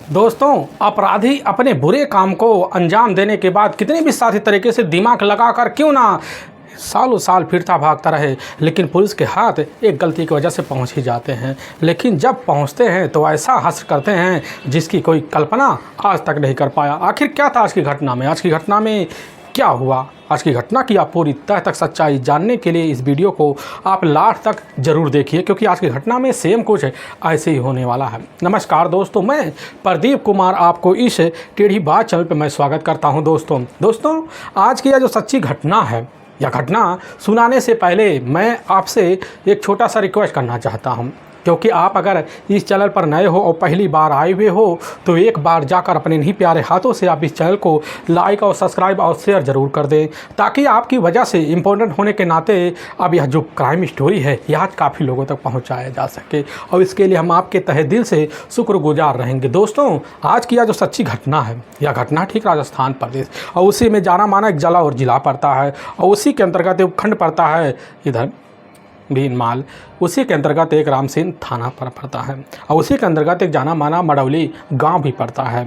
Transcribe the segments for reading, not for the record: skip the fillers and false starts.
दोस्तों, अपराधी अपने बुरे काम को अंजाम देने के बाद कितने भी साथी तरीके से दिमाग लगाकर क्यों ना सालों साल फिरता भागता रहे, लेकिन पुलिस के हाथ एक गलती की वजह से पहुंच ही जाते हैं। लेकिन जब पहुंचते हैं तो ऐसा हश्र करते हैं जिसकी कोई कल्पना आज तक नहीं कर पाया। आखिर क्या था आज की घटना में? आज की घटना में क्या हुआ? आज की घटना की आप पूरी तह तक सच्चाई जानने के लिए इस वीडियो को आप लास्ट तक ज़रूर देखिए, क्योंकि आज की घटना में सेम कुछ ऐसे ही होने वाला है। नमस्कार दोस्तों, मैं प्रदीप कुमार आपको इस टेढ़ी बात चैनल पर मैं स्वागत करता हूं। दोस्तों आज की यह जो सच्ची घटना है, यह घटना सुनाने से पहले मैं आपसे एक छोटा सा रिक्वेस्ट करना चाहता हूं, क्योंकि आप अगर इस चैनल पर नए हो और पहली बार आए हुए हो तो एक बार जाकर अपने नहीं प्यारे हाथों से आप इस चैनल को लाइक और सब्सक्राइब और शेयर ज़रूर कर दें, ताकि आपकी वजह से इम्पोर्टेंट होने के नाते अब यह जो क्राइम स्टोरी है यह आज काफ़ी लोगों तक पहुंचाया जा सके, और इसके लिए हम आपके तहे दिल से शुक्रगुजार रहेंगे। दोस्तों आज की यह जो सच्ची घटना है, यह घटना ठीक राजस्थान प्रदेश और उसी में जाना माना एक जला और जिला पड़ता है, और उसी के अंतर्गत एक खंड पड़ता है इधर भीनमाल, उसी के अंतर्गत एक रामसिंह थाना पर पड़ता है, और उसी के अंतर्गत एक जाना माना मड़ौली गांव भी पड़ता है।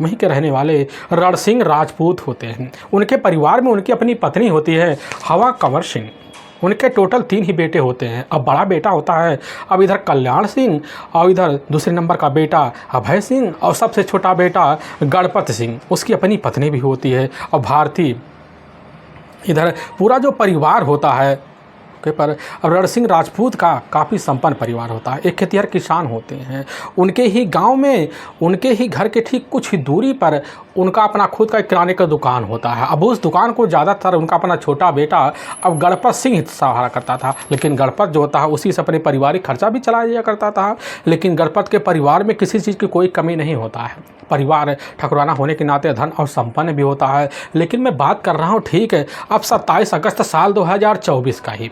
वहीं के रहने वाले रणसिंह राजपूत होते हैं। उनके परिवार में उनकी अपनी पत्नी होती है हवा कंवर सिंह। उनके टोटल 3 ही बेटे होते हैं। अब बड़ा बेटा होता है अब इधर कल्याण सिंह, और इधर दूसरे नंबर का बेटा अभय सिंह, और सबसे छोटा बेटा गणपत सिंह। उसकी अपनी पत्नी भी होती है और भारती। इधर पूरा जो परिवार होता है के पर रणसिंह राजपूत का काफ़ी संपन्न परिवार होता है। एक खेतिहर किसान होते हैं। उनके ही गांव में, उनके ही घर के ठीक कुछ ही दूरी पर उनका अपना खुद का एक किराने का दुकान होता है। अब उस दुकान को ज़्यादातर उनका अपना छोटा बेटा अब गणपत सिंह सहारा करता था, लेकिन गणपत जो होता है उसी से अपने पारिवारिक खर्चा भी चला दिया करता था। लेकिन गणपत के परिवार में किसी चीज़ की कोई कमी नहीं होता है। परिवार ठकुराना होने के नाते धन और संपन्न भी होता है। लेकिन मैं बात कर रहा हूँ ठीक है अब 27 अगस्त साल 2024 का ही।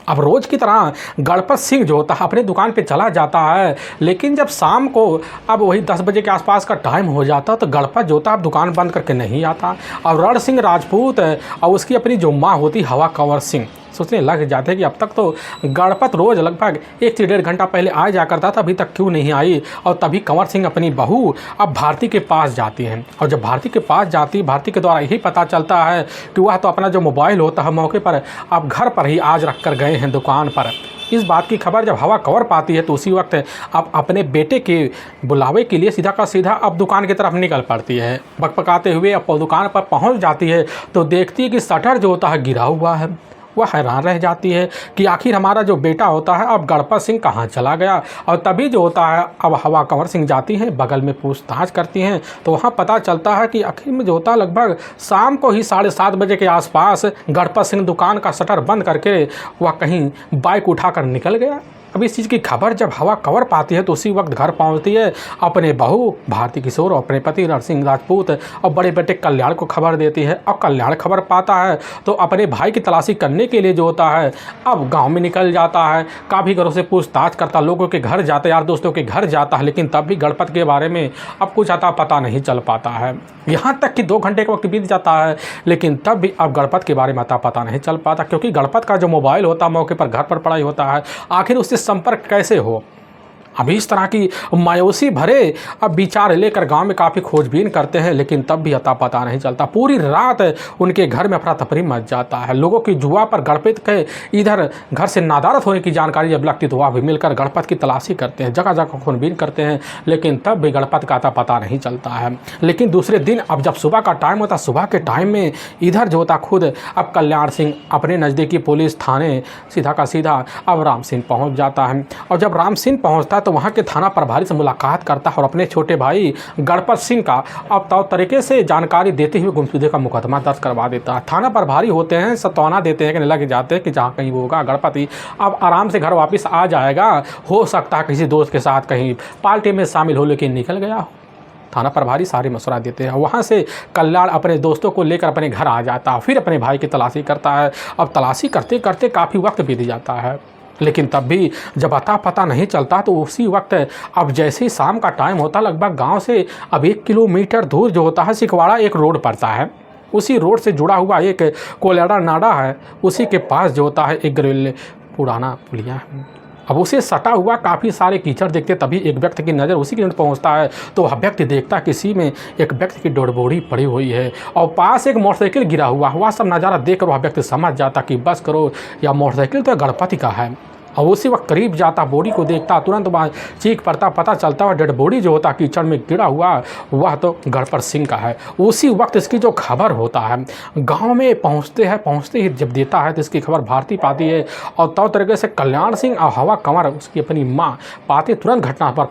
अब रोज़ की तरह गणपत सिंह जो होता है अपने दुकान पे चला जाता है, लेकिन जब शाम को अब वही 10 बजे के आसपास का टाइम हो जाता तो गणपत जो होता है अब दुकान बंद करके नहीं आता। और रणसिंह राजपूत और उसकी अपनी जो माँ होती हवा कंवर सिंह सोचने लग जाते हैं कि अब तक तो गणपत रोज़ लगभग 1 से 1.5 घंटा पहले आ जा करता था, अभी तक क्यों नहीं आई। और तभी कंवर सिंह अपनी बहू अब भारती के पास जाती हैं, और जब भारती के पास जाती, भारती के द्वारा यही पता चलता है कि वह तो अपना जो मोबाइल होता है मौके पर अब घर पर ही आज रख कर गए हैं दुकान पर। इस बात की खबर जब हवा कंवर पाती है तो उसी वक्त अब अपने बेटे के बुलावे के लिए सीधा का सीधा अब दुकान की तरफ निकल पड़ती है। बकबकाते हुए अब दुकान पर पहुंच जाती है तो देखती है कि शटर जो होता है गिरा हुआ है। वह हैरान रह जाती है कि आखिर हमारा जो बेटा होता है अब गणपत सिंह कहाँ चला गया। और तभी जो होता है अब हवा कंवर सिंह जाती हैं, बगल में पूछताछ करती हैं तो वहाँ पता चलता है कि आखिर में जो होता है लगभग शाम को ही 7:30 बजे के आसपास गणपत सिंह दुकान का शटर बंद करके वह कहीं बाइक उठाकर निकल गया। अब इस चीज़ की खबर जब हवा कंवर पाती है तो उसी वक्त घर पहुंचती है अपने बहू भारती किशोर और अपने पति रणसिंह राजपूत और बड़े बेटे कल्याण को खबर देती है। अब कल्याण खबर पाता है तो अपने भाई की तलाशी करने के लिए जो होता है अब गांव में निकल जाता है। काफ़ी घरों से पूछताछ करता, लोगों के घर जाता, यार दोस्तों के घर जाता है, लेकिन तब भी गणपत के बारे में अब कुछ अता पता नहीं चल पाता है। यहाँ तक कि 2 घंटे का वक्त बीत जाता है, लेकिन तब भी अब गणपत के बारे में अता पता नहीं चल पाता, क्योंकि गणपत का जो मोबाइल होता है मौके पर घर पर पड़ा ही होता है। आखिर उससे संपर्क कैसे हो? अभी इस तरह की मायूसी भरे अब विचार लेकर गांव में काफ़ी खोजबीन करते हैं, लेकिन तब भी अता पता नहीं चलता। पूरी रात उनके घर में अफरा तफरी मच जाता है। लोगों की जुआ पर गणपत के इधर घर से नादारत होने की जानकारी जब लगती तो वह भी मिलकर गणपत की तलाशी करते हैं, जगह जगह खोजबीन करते हैं, लेकिन तब भी गणपत का अता पता नहीं चलता है। लेकिन दूसरे दिन अब जब सुबह का टाइम होता, सुबह के टाइम में इधर जो होता खुद अब कल्याण सिंह अपने नज़दीकी पुलिस थाने सीधा का सीधा अब राम सिंह पहुँच जाता है। और जब राम सिंह पहुँचता तो वहाँ के थाना प्रभारी से मुलाकात करता है और अपने छोटे भाई गणपत सिंह का अब तौर तरीके से जानकारी देते हुए गुमशुदगी का मुकदमा दर्ज करवा देता है। थाना प्रभारी होते हैं, सत्वाना देते हैं कि लग जाते हैं कि जहाँ कहीं वो होगा गणपति अब आराम से घर वापस आ जाएगा, हो सकता है किसी दोस्त के साथ कहीं पार्टी में शामिल हो, लेकिन निकल गया हो। थाना प्रभारी सारे मशवरा देते हैं। वहाँ से कल्याण अपने दोस्तों को लेकर अपने घर आ जाता है, फिर अपने भाई की तलाशी करता है। अब तलाशी करते करते काफ़ी वक्त बीत जाता है, लेकिन तब भी जब अता पता नहीं चलता तो उसी वक्त अब जैसे ही शाम का टाइम होता, लगभग गांव से अब 1 किलोमीटर दूर जो होता है सिकवाड़ा एक रोड पड़ता है। उसी रोड से जुड़ा हुआ एक कोलेड़ा नाडा है, उसी के पास जो होता है एक ग्रिल पुराना पुलिया है। अब उसे सटा हुआ काफ़ी सारे कीचड़ देखते तभी एक व्यक्ति की नज़र उसी की ओर पहुंचता है तो वह व्यक्ति देखता है किसी में एक व्यक्ति की डोरबोड़ी पड़ी हुई है और पास एक मोटरसाइकिल गिरा हुआ सब नज़ारा देखकर वह व्यक्ति समझ जाता कि बस करो या मोटरसाइकिल तो गणपति का है। और उसी वक्त करीब जाता बॉडी को देखता तुरंत वहाँ चीख पड़ता पता चलता है डेड बॉडी जो होता कीचड़ में गिरा हुआ वह तो गणपत सिंह का है। उसी वक्त इसकी जो खबर होता है गांव में पहुंचते ही जब देता है तो इसकी खबर भारती पाती है और तौर तरीके से कल्याण सिंह और हवा कंवर उसकी अपनी माँ पाते तुरंत घटना पर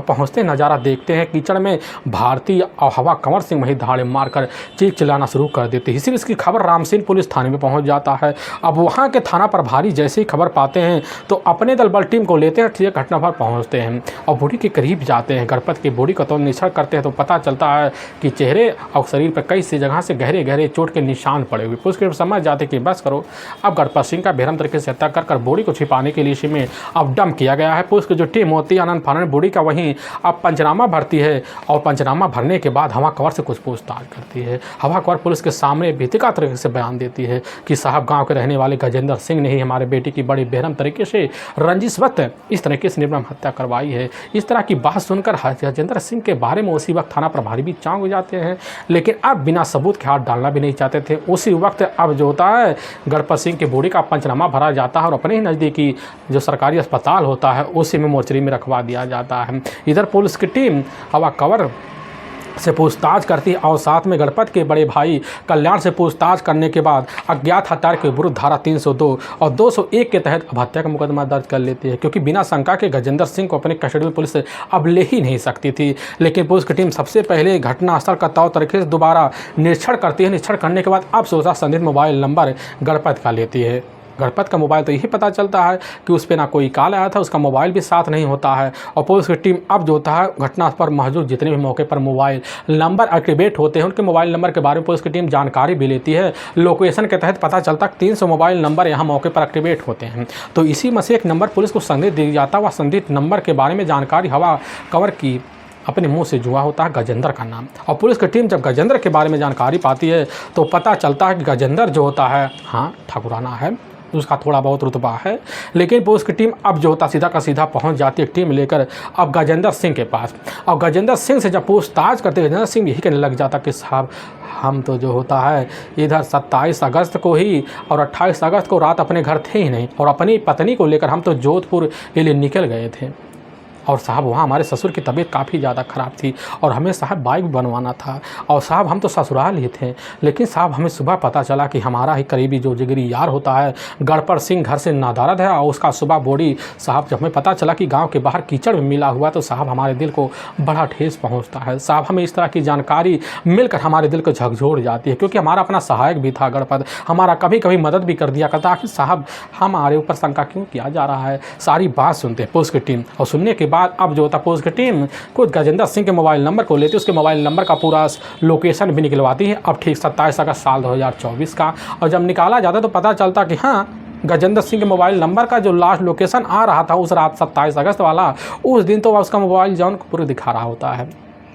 पहुँचते नज़ारा देखते हैं कीचड़ में भारती और हवा कंवर सिंह वही धाड़े मारकर चीख चिल्लाना शुरू कर देते हैं। इसीलिए इसकी खबर रामसेन पुलिस थाने में पहुँच जाता है। अब वहाँ के थाना प्रभारी जैसे ही खबर पाते हैं तो अपने दल बल टीम को लेते हैं ठीक घटना पर पहुंचते हैं और बॉडी के करीब जाते हैं। गणपत की बॉडी का तो निरीक्षण करते हैं तो पता चलता है कि चेहरे और शरीर पर कई सी जगह से गहरे गहरे चोट के निशान पड़े हुए। पुलिस के समझ जाते कि बस करो अब गणपत सिंह का बेरहम तरीके से हत्या कर बॉडी को छिपाने के लिए इसी में अब डंप किया गया है। पुलिस की जो टीम होती है आनंद फानंद बॉडी का वहीं अब पंचनामा भरती है और पंचनामा भरने के बाद हवा कंवर से कुछ पूछताछ करती है। हवा कंवर पुलिस के सामने बेतिका तरीके से बयान देती है कि साहब गाँव के रहने वाले गजेंद्र सिंह ने ही हमारे बेटी की बड़ी बेरहम तरीके से रंजिश वक्त इस तरीके से निर्मम हत्या करवाई है। इस तरह की बात सुनकर गजेंद्र सिंह के बारे में उसी वक्त थाना प्रभारी भी चांग हो जाते हैं लेकिन अब बिना सबूत के हाथ डालना भी नहीं चाहते थे। उसी वक्त अब जो होता है गणपत सिंह की बॉडी का पंचनामा भरा जाता है और अपने ही नज़दीकी जो सरकारी अस्पताल होता है उसी में मोर्चरी में रखवा दिया जाता है। इधर पुलिस की टीम हवा कंवर से पूछताछ करती है और साथ में गणपत के बड़े भाई कल्याण से पूछताछ करने के बाद अज्ञात हत्यारे के विरुद्ध धारा 302 और 201 के तहत अब हत्या का मुकदमा दर्ज कर लेती है क्योंकि बिना शंका के गजेंद्र सिंह को अपने कस्टडी में पुलिस अब ले ही नहीं सकती थी। लेकिन पुलिस की टीम सबसे पहले घटनास्थल का तौर तरीके से दोबारा निरीक्षण करती है। निरीक्षण करने के बाद अब सोचा संदिग्ध मोबाइल नंबर गणपत का लेती है। गणपत का मोबाइल तो यही पता चलता है कि उस पर ना कोई कॉल आया था, उसका मोबाइल भी साथ नहीं होता है और पुलिस की टीम अब जो होता है घटना पर मौजूद जितने भी मौके पर मोबाइल नंबर एक्टिवेट होते हैं उनके मोबाइल नंबर के बारे में पुलिस की टीम जानकारी भी लेती है। लोकेशन के तहत पता चलता है 300 मोबाइल नंबर यहाँ मौके पर एक्टिवेट होते हैं। तो इसी में से एक नंबर पुलिस को संदिग्ध दिया जाता है। वह संदिग्ध नंबर के बारे में जानकारी हवा कंवर की अपने मुंह से जुआ होता है गजेंद्र का नाम। और पुलिस की टीम जब गजेंद्र के बारे में जानकारी पाती है तो पता चलता है कि गजेंद्र जो होता है हाँ ठाकुराना है, उसका थोड़ा बहुत रुतबा है। लेकिन पुलिस की टीम अब जो होता सीधा का सीधा पहुंच जाती है टीम लेकर अब गजेंद्र सिंह के पास। और गजेंद्र सिंह से जब पूछताछ करते गजेंद्र सिंह यही कहने लग जाता कि साहब हम तो जो होता है इधर 27 अगस्त को ही और 28 अगस्त को रात अपने घर थे ही नहीं और अपनी पत्नी को लेकर हम तो जोधपुर के लिए निकल गए थे और साहब वहाँ हमारे ससुर की तबीयत काफ़ी ज़्यादा ख़राब थी और हमें साहब बाइक बनवाना था और साहब हम तो ससुराल ही थे। लेकिन साहब हमें सुबह पता चला कि हमारा ही करीबी जो जिगरी यार होता है गणपत सिंह घर से नादारद है और उसका सुबह बॉडी साहब जब हमें पता चला कि गांव के बाहर कीचड़ में मिला हुआ तो साहब हमारे दिल को बड़ा ठेस पहुंचता है। साहब हमें इस तरह की जानकारी मिलकर हमारे दिल को झकझोर जाती है क्योंकि हमारा अपना सहायक भी था गणपत, हमारा कभी कभी मदद भी कर दिया करता कि साहब हमारे ऊपर शंका क्यों किया जा रहा है। सारी बात सुनते हैं पुलिस की टीम और सुनने के बाद अब जो होता पुलिस की टीम खुद गजेंद्र सिंह के मोबाइल नंबर को लेती है, उसके मोबाइल नंबर का पूरा लोकेशन भी निकलवाती है। अब ठीक 27 अगस्त साल 2024 का और जब निकाला जाता है तो पता चलता कि हाँ गजेंद्र सिंह के मोबाइल नंबर का जो लास्ट लोकेशन आ रहा था उस रात 27 अगस्त वाला उस दिन तो उसका मोबाइल जॉन को पूरे दिखा रहा होता है,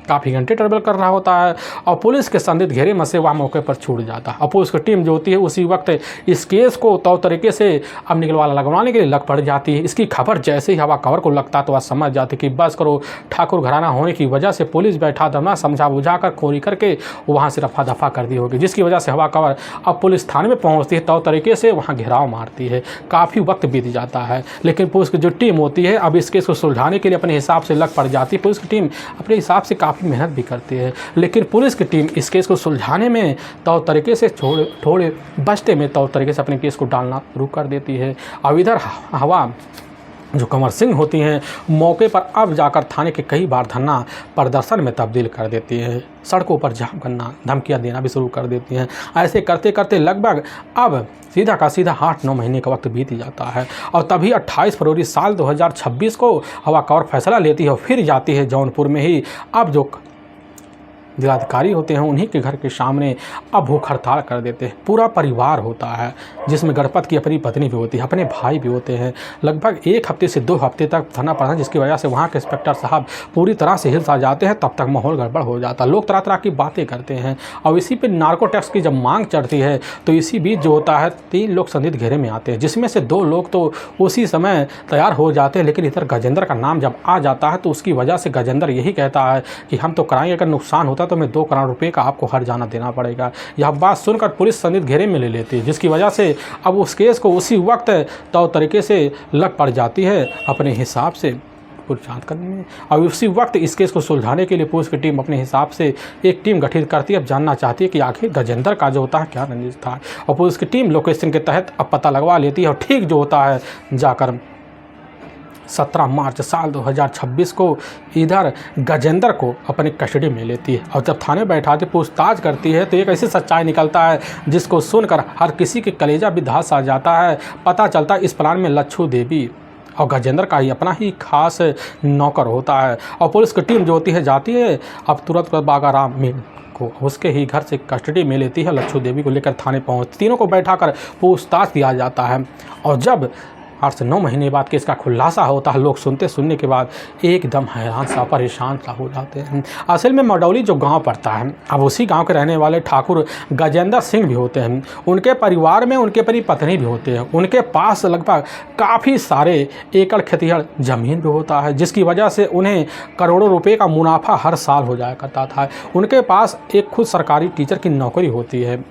काफ़ी घंटे ट्रेवल कर रहा होता है और पुलिस के संदिग्ध घेरे में से वह मौके पर छूट जाता है। और पुलिस की टीम जो होती है उसी वक्त इस केस को तौर तरीके से अब लगवाने के लिए लग पड़ जाती है। इसकी खबर जैसे ही हवा कंवर को लगता तो वह समझ जाती कि बस करो ठाकुर घराना होने की वजह से पुलिस बैठा दमना समझा बुझा कर खोरी करके वहाँ से रफा दफा कर दी होगी, जिसकी वजह से हवा कंवर अब पुलिस थाने में पहुँचती है तौर तरीके से वहाँ घेराव मारती है। काफ़ी वक्त बीत जाता है लेकिन पुलिस की जो टीम होती है अब इस केस को सुलझाने के लिए अपने हिसाब से लग पड़ जाती है। पुलिस की टीम अपने हिसाब से काफ़ी मेहनत भी करती है लेकिन पुलिस की टीम इस केस को सुलझाने में तौर तरीके से थोड़े बचते में तौर तरीके से अपने केस को डालना शुरू कर देती है। अब इधर हवा जो कंवर सिंह होती हैं मौके पर अब जाकर थाने के कई बार धरना प्रदर्शन में तब्दील कर देती है, सड़कों पर जाम करना धमकियां देना भी शुरू कर देती हैं। ऐसे करते करते लगभग अब सीधा का सीधा 8-9 महीने का वक्त बीत जाता है और तभी 28 फरवरी साल 2026 को हवा कंवर फैसला लेती है और फिर जाती है जौनपुर में ही अब जो जिलाधिकारी होते हैं उन्हीं के घर के सामने अब भूख हड़ताल कर देते हैं। पूरा परिवार होता है जिसमें गणपत की अपनी पत्नी भी होती है, अपने भाई भी होते हैं। लगभग 1 हफ्ते से 2 हफ्ते तक धरना पड़ा, जिसकी वजह से वहाँ के इंस्पेक्टर साहब पूरी तरह से हिल सा जाते हैं। तब तक माहौल गड़बड़ हो जाता है, लोग तरह तरह की बातें करते हैं और इसी पर नार्को टैक्स की जब मांग चढ़ती है तो इसी बीच जो होता है 3 लोग संदिग्ध घेरे में आते हैं, जिसमें से 2 लोग तो उसी समय तैयार हो जाते हैं। लेकिन इधर गजेंद्र का नाम जब आ जाता है तो उसकी वजह से गजेंद्र यही कहता है कि हम तो कराएंगे, अगर नुकसान होता तो मैं 2 करोड़ रुपए का आपको हर जाना देना पड़ेगा। यह बात सुनकर पुलिस संदिग्ध घेरे में ले लेती है, जिसकी वजह से अब उस केस को उसी वक्त तौर तरीके से लग पड़ जाती है अपने हिसाब से जांच करने में। और उसी वक्त इस केस को सुलझाने के लिए पुलिस की टीम अपने हिसाब से एक टीम गठित करती है। अब जानना चाहती है कि आखिर गजेंद्र का जो होता है क्या रंजिश था, और पुलिस की टीम लोकेशन के तहत अब पता लगवा लेती है और ठीक जो होता है जाकर 17 मार्च साल 2026 को इधर गजेंद्र को अपनी कस्टडी में लेती है और जब थाने बैठाती पूछताछ करती है तो एक ऐसी सच्चाई निकलता है जिसको सुनकर हर किसी के कलेजा भी धंस आ जाता है। पता चलता है इस प्लान में लच्छू देवी और गजेंद्र का ही अपना ही खास नौकर होता है। और पुलिस की टीम जो होती है जाती है अब तुरंत बागाराम में को उसके ही घर से कस्टडी में लेती है। लच्छू देवी को लेकर थाने पहुँच तीनों को बैठाकर पूछताछ किया जाता है और जब 8 से 9 महीने बाद केस का खुलासा होता है, लोग सुनने के बाद एकदम हैरान सा परेशान सा हो जाते हैं। असल में मडौली जो गांव पड़ता है, अब उसी गांव के रहने वाले ठाकुर गजेंद्र सिंह भी होते हैं। उनके परिवार में उनके पति पत्नी भी होते हैं। उनके पास लगभग काफ़ी सारे एकड़ खेतिहर ज़मीन भी होता है, जिसकी वजह से उन्हें करोड़ों रुपये का मुनाफा हर साल हो जाया करता था। उनके पास एक खुद सरकारी टीचर की नौकरी होती है।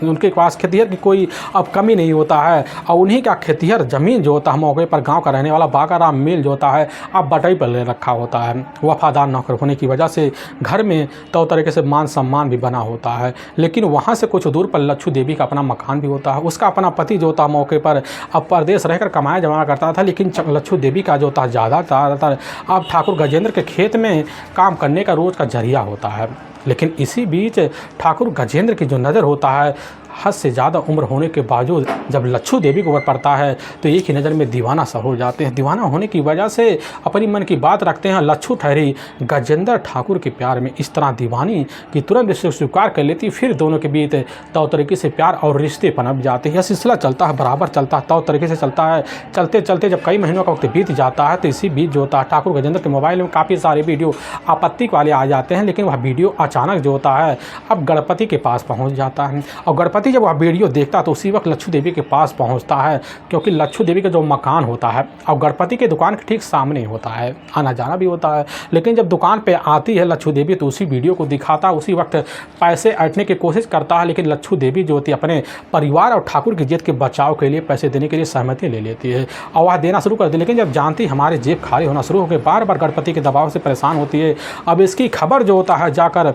उनके पास खेतिहर की कोई अब कमी नहीं होता है और उन्हीं का खेतिहर ज़मीन जो होता है मौके पर गांव का रहने वाला बागाराम मिल जो होता है अब बटाई पर ले रखा होता है। वफादार नौकर होने की वजह से घर में तो तरीके से मान सम्मान भी बना होता है। लेकिन वहाँ से कुछ दूर पर लच्छू देवी का अपना मकान भी होता है। उसका अपना पति जो होता है मौके पर अब परदेश रहकर कमाया जमाया करता था, लेकिन लच्छू देवी का जो होता है ज़्यादातर अब ठाकुर गजेंद्र के खेत में काम करने का रोज़ का जरिया होता है। लेकिन इसी बीच ठाकुर गजेंद्र की जो नज़र होता है हद से ज़्यादा उम्र होने के बावजूद जब लच्छू देवी के ऊपर पड़ता है तो एक ही नज़र में दीवाना सा हो जाते हैं। दीवाना होने की वजह से अपनी मन की बात रखते हैं। लच्छू ठहरी गजेंद्र ठाकुर के प्यार में इस तरह दीवानी कि तुरंत इसे स्वीकार कर लेती। फिर दोनों के बीच तौर तरीके से प्यार और रिश्ते पनप जाते हैं। यह सिलसिला चलता है, बराबर चलता है, तौर तरीके से चलता है। चलते चलते जब कई महीनों का वक्त बीत जाता है तो इसी बीच जो होता है ठाकुर गजेंद्र के मोबाइल में काफ़ी सारे वीडियो आपत्ति वाले आ जाते हैं। लेकिन वह वीडियो अचानक जो होता है अब गणपति के पास पहुँच जाता है और गणपति जब वह वीडियो देखता तो उसी वक्त लच्छू देवी के पास पहुंचता है, क्योंकि लच्छू देवी का जो मकान होता है और गणपति के दुकान के ठीक सामने होता है, आना जाना भी होता है। लेकिन जब दुकान पे आती है लच्छू देवी तो उसी वीडियो को दिखाता है, उसी वक्त पैसे ऐंठने की कोशिश करता है। लेकिन लच्छू देवी जो होती है अपने परिवार और ठाकुर की इज्जत के बचाव के लिए पैसे देने के लिए सहमति ले लेती है और वह देना शुरू कर दी। लेकिन जब जानती हमारे जेब खाली होना शुरू हो गए, बार बार गणपति के दबाव से परेशान होती है। अब इसकी खबर जो होता है जाकर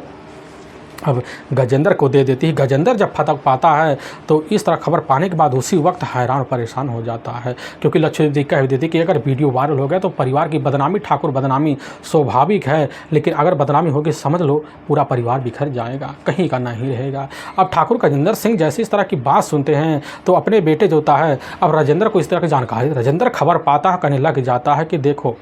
अब गजेंद्र को दे देती है। गजेंद्र जब फतक पाता है तो इस तरह खबर पाने के बाद उसी वक्त हैरान और परेशान हो जाता है, क्योंकि लच्छू देवी कह देती कि अगर वीडियो वायरल हो गया तो परिवार की बदनामी, ठाकुर बदनामी स्वाभाविक है, लेकिन अगर बदनामी होगी समझ लो पूरा परिवार बिखर जाएगा, कहीं का नहीं रहेगा। अब ठाकुर गजेंद्र सिंह जैसे इस तरह की बात सुनते हैं तो अपने बेटे जो होता है अब राजेंद्र को इस तरह की जानकारी, राजेंद्र खबर पाता है, कहने लग जाता है कि देखो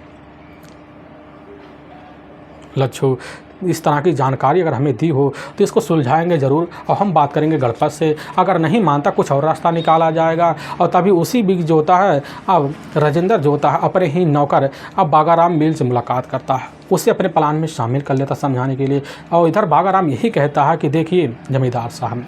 लच्छू इस तरह की जानकारी अगर हमें दी हो तो इसको सुलझाएंगे ज़रूर और हम बात करेंगे गणपत से। अगर नहीं मानता कुछ और रास्ता निकाला जाएगा। और तभी उसी बीच जो होता है अब राजेंद्र जो होता है अपने ही नौकर अब बागाराम मिल से मुलाकात करता है, उसे अपने प्लान में शामिल कर लेता समझाने के लिए। और इधर बागाराम यही कहता है कि देखिए जमींदार साहब,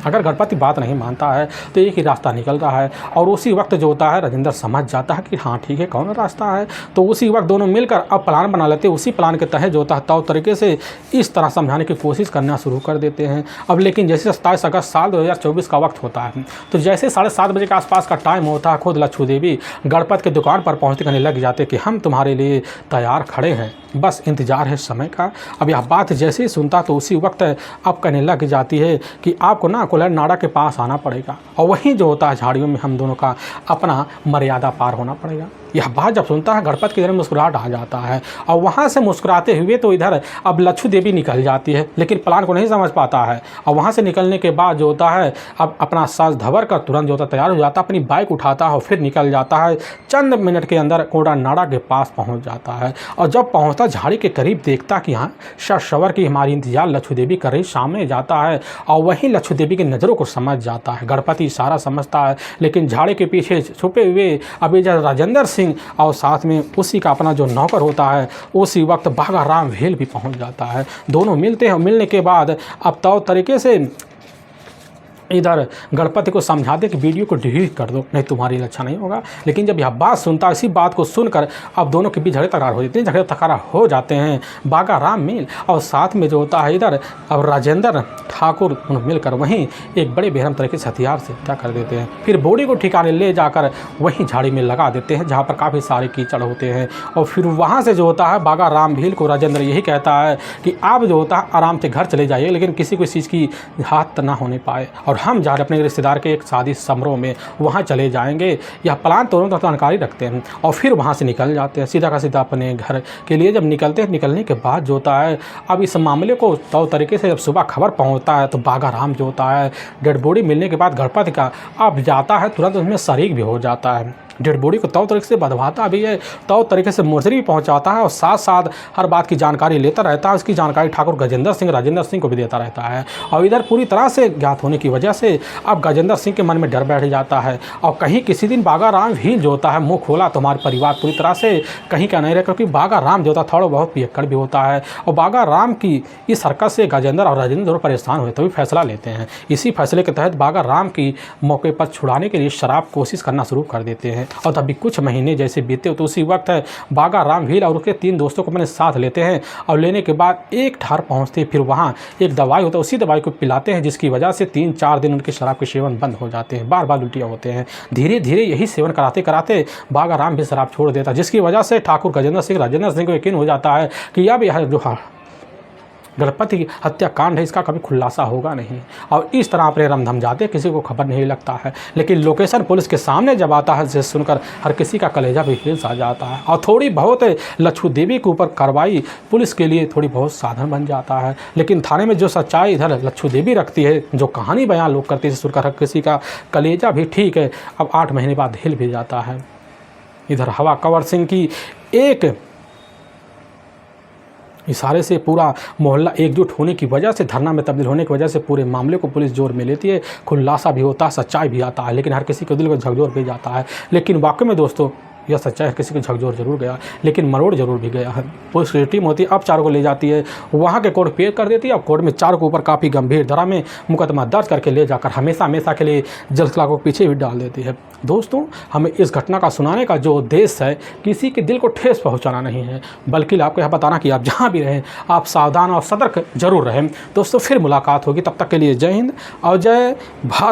अगर गणपति बात नहीं मानता है तो एक ही रास्ता निकल रहा है। और उसी वक्त जो होता है राजेंद्र समझ जाता है कि हाँ ठीक है कौन रास्ता है। तो उसी वक्त दोनों मिलकर अब प्लान बना लेते हैं। उसी प्लान के तहत जो होता है तौर तरीके से इस तरह समझाने की कोशिश करना शुरू कर देते हैं। अब लेकिन जैसे 27 अगस्त साल 2024 का वक्त होता है तो जैसे 7:30 बजे के आसपास का टाइम होता है, खुद लच्छू देवी गणपत की दुकान पर पहुँचते कहने लग जाते कि हम तुम्हारे लिए तैयार खड़े हैं, बस इंतज़ार है समय का। अब यह बात जैसे ही सुनता तो उसी वक्त अब कहने लग जाती है कि आपको ना कोल्हर नाड़ा के पास आना पड़ेगा और वहीं जो होता है झाड़ियों में हम दोनों का अपना मर्यादा पार होना पड़ेगा। यह बात जब सुनता है गणपति के इधर मुस्कुराहट आ जाता है और वहाँ से मुस्कुराते हुए तो इधर अब लच्छू देवी निकल जाती है, लेकिन प्लान को नहीं समझ पाता है। और वहाँ से निकलने के बाद जो होता है अब अपना साज धवर कर तुरंत जो होता है तैयार हो जाता है, अपनी बाइक उठाता है और फिर निकल जाता है। चंद मिनट के अंदर कोड़ा नाड़ा के पास पहुँच जाता है और जब पहुँचता झाड़ी के करीब देखता कि हाँ शवर की हमारी इंतजार लच्छू देवी कर रही, सामने जाता है और वहीं लच्छू देवी की नज़रों को समझ जाता है। गणपति सारा समझता है, लेकिन झाड़ी के पीछे छुपे हुए अभी राजेंद्र सिंह और साथ में उसी का अपना जो नौकर होता है उसी वक्त बागा राम भेल भी पहुंच जाता है। दोनों मिलते हैं। मिलने के बाद अब तो तरीके से इधर गणपति को समझाते कि वीडियो को डिलीट कर दो, नहीं तुम्हारे लिए अच्छा नहीं होगा। लेकिन जब यह बात सुनता है, इसी बात को सुनकर अब दोनों के बीच झगड़े तकरार हो जाते हैं। झगड़े तकरार हो जाते हैं बागा राम मिल और साथ में जो होता है इधर अब राजेंद्र ठाकुर मिलकर वहीं एक बड़े बेरहम तरीके से हथियार से क्या कर देते हैं। फिर बॉडी को ठिकाने ले जाकर वहीं झाड़ी में लगा देते हैं जहाँ पर काफ़ी सारे कीचड़ होते हैं। और फिर वहाँ से जो होता है बागा राम भील को राजेंद्र यही कहता है कि आप जो होता है आराम से घर चले जाइए, लेकिन किसी को इस चीज़ की हाथ ना होने पाए और हम जा रहे अपने रिश्तेदार के एक शादी समारोह में वहाँ चले जाएंगे। यह प्लान तो जानकारी रखते हैं और फिर वहाँ से निकल जाते हैं सीधा का सीधा अपने घर के लिए। जब निकलते हैं, निकलने के बाद जो होता है अब इस मामले को तो तरीके से जब सुबह खबर पहुँचता है तो बागा राम जो होता है डेड बॉडी मिलने के बाद गणपति का अब जाता है तुरंत उसमें शरीक भी हो जाता है। डेड बॉडी को तौ तरीके से बधवाता भी है, तौ तरीके से मोर्चरी भी पहुंचाता है और साथ साथ हर बात की जानकारी लेता रहता है। उसकी जानकारी ठाकुर गजेंद्र सिंह राजेंद्र सिंह को भी देता रहता है और इधर पूरी तरह से ज्ञात होने की वजह से अब गजेंद्र सिंह के मन में डर बैठ जाता है। और कहीं किसी दिन बागा राम भील जो होता है मुँह खोला तो हमारे परिवार पूरी तरह से कहीं का नहीं रहे, क्योंकि बागा राम जो होता है थोड़ा बहुत पियक्कड़ भी होता है और बागा राम की इस हरकत से गजेंद्र और राजेंद्र दोनों परेशान हुए तभी फैसला लेते हैं। इसी फैसले के तहत बागा राम की मौके पर छुड़ाने के लिए शराब कोशिश करना शुरू कर देते हैं। और तभी कुछ महीने जैसे बीते तो उसी वक्त है बागा राम भील और उसके 3 दोस्तों को अपने साथ लेते हैं और लेने के बाद एक ठार पहुंचते, फिर वहां एक दवाई होता है, उसी दवाई को पिलाते हैं जिसकी वजह से 3-4 दिन उनके शराब के सेवन बंद हो जाते हैं, बार बार उल्टियाँ होते हैं। धीरे धीरे यही सेवन कराते कराते बागा राम भी शराब छोड़ देता, जिसकी वजह से ठाकुर गजेंद्र सिंह राजेंद्र सिंह को यकीन हो जाता है कि अब यह जो गणपति की हत्याकांड है इसका कभी खुलासा होगा नहीं। और इस तरह अपने रमधम जाते, किसी को खबर नहीं लगता है। लेकिन लोकेशन पुलिस के सामने जब आता है जिसे सुनकर हर किसी का कलेजा भी हिल सा जाता है और थोड़ी बहुत लच्छू देवी के ऊपर कार्रवाई पुलिस के लिए थोड़ी बहुत साधन बन जाता है। लेकिन थाने में जो सच्चाई इधर लच्छू देवी रखती है, जो कहानी बयान लोग करते हैं, सुनकर हर किसी का कलेजा भी ठीक है अब 8 महीने बाद हिल भी जाता है। इधर हवा कंवर सिंह की एक इशारे से पूरा मोहल्ला एकजुट होने की वजह से, धरना में तब्दील होने की वजह से पूरे मामले को पुलिस जोर में लेती है। खुलासा भी होता है, सच्चाई भी आता है, लेकिन हर किसी के दिल को झकझोर भी जाता है। लेकिन वाकई में दोस्तों यह सच्चाई है, किसी को झकझोर जरूर गया लेकिन मरोड़ जरूर भी गया है। पुलिस की टीम होती है, अब चारों को ले जाती है, वहाँ के कोर्ट पेश कर देती है। अब कोर्ट में चारों के ऊपर काफ़ी गंभीर धारा में मुकदमा दर्ज करके ले जाकर हमेशा हमेशा के लिए जेल सलाखों के पीछे भी डाल देती है। दोस्तों हमें इस घटना का सुनाने का जो उद्देश्य है किसी के दिल को ठेस पहुँचाना नहीं है, बल्कि आपको यह बताना कि आप जहाँ भी रहें आप सावधान और सतर्क जरूर रहें। दोस्तों फिर मुलाकात होगी, तब तक के लिए जय हिंद और जय भारत।